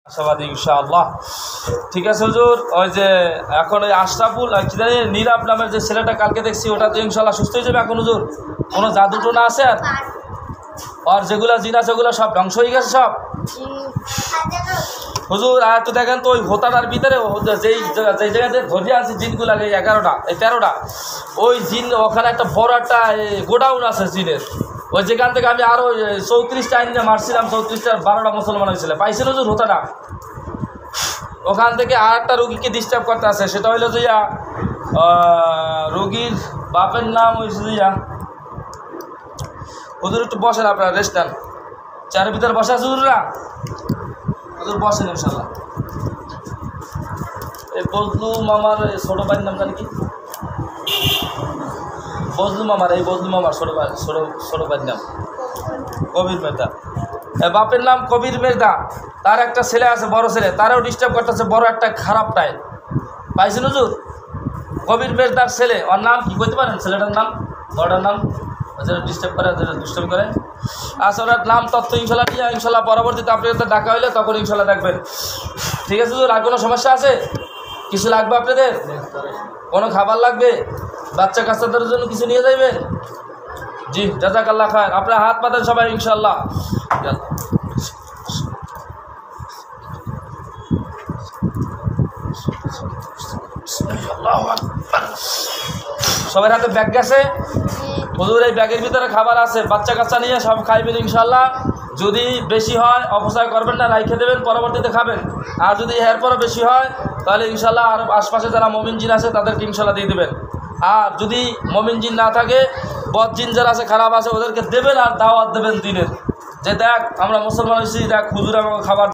আশাবাদী ইনশাআল্লাহ। ঠিক আছে হুজুর, ওই যে এখন ওই আশরাফুল কি জানি নীরব নামের যে ছেলেটা কালকে দেখছি, ওটা তো ইনশাআল্লাহ সুস্থ হয়ে যাবে এখন হুজুর? কোনো জাদু টোনা আছে? আর যেগুলো জিন আছে ওগুলো সব ধ্বংস হয়ে গেছে সব হুজুর? আর তো দেখেন তো ওই হোতাটার ভিতরে যেই জায়গাতে ধরে আছে জিনগুলাকে 11টা 13টা, ওই জিন ওখানে একটা বড় একটা গোডাউন আছে জিনের। ওই যেখান থেকে আমি আরও 34টা আইনে মারছিলাম, 34টা 12টা মুসলমান হয়েছিল, পাইছিল হুজুর হোতাটা। ওখান থেকে আর একটা রুগীকে ডিস্টার্ব করতে আছে, সেটা হইলো যে রুগীর বাপের নাম হয়েছে যে হুজুর একটু বসেন, আপনারা রেস্ট নেন, চারের ভিতরে বসে আছে হুজুররা, হুজুর বসেন ইনশাল্লাহ। এই বজলু মামার ছোটো ভাইয়ের নাম জানি কি? বজলু মামার, এই বজলু মামার ছোটো ভাইয়ের নাম কবির মের্দা। বাপের নাম কবির মের্দা, তার একটা ছেলে আছে, বড় ছেলে, তারও ডিস্টার্ব করতেছে বড় একটা খারাপ টাইম, পাইছেন হুজুর? কবির মের্দার ছেলে, ওর নাম কি বলতে পারেন? ছেলেটার নাম, বড়টার নাম, যেটা ডিস্টার্ব করে, যেটা ডিস্টার্ব করে। আচ্ছা, ওনার নাম তথ্য ইনশাল্লাহ নিয়ে ইনশাল্লাহ পরবর্তীতে আপনাদের ডাকা হইলে তখন ইনশাল্লাহ দেখবেন। ঠিক আছে হুজুর? আর কোনো সমস্যা আছে? কিছু লাগবে আপনাদের? কোনো খাবার লাগবে? বাচ্চা কাচ্চাদের জন্য কিছু নিয়ে যাইবেন? জি, জাযাকাল্লাহ খায়ের। আপনারা হাত পাতেন সবাই ইনশাল্লাহ। সবার হাতে ব্যাগ গেছে হুজুর? এই ব্যাগের ভিতরে খাবার আছে, বাচ্চা কাচ্চা নিয়ে সব খাইবেন ইনশাল্লাহ। যদি বেশি হয় অপচয় করবেন না, রাইখে দেবেন, পরবর্তীতে খাবেন। আর যদি এরপরও বেশি হয় তাহলে ইনশাল্লাহ আর আশপাশে যারা মমিন জিন আছে তাদেরকে ইনশাল্লাহ দিয়ে দেবেন। আর যদি মমিন জিন না থাকে, বদ জিন যারা আছে, খারাপ আছে, ওদেরকে দেবেন আর দাওয়াত দেবেন দিনের, যে দেখ আমরা মুসলমান হয়েছি, দেখ হুজুর আমাকে খাবার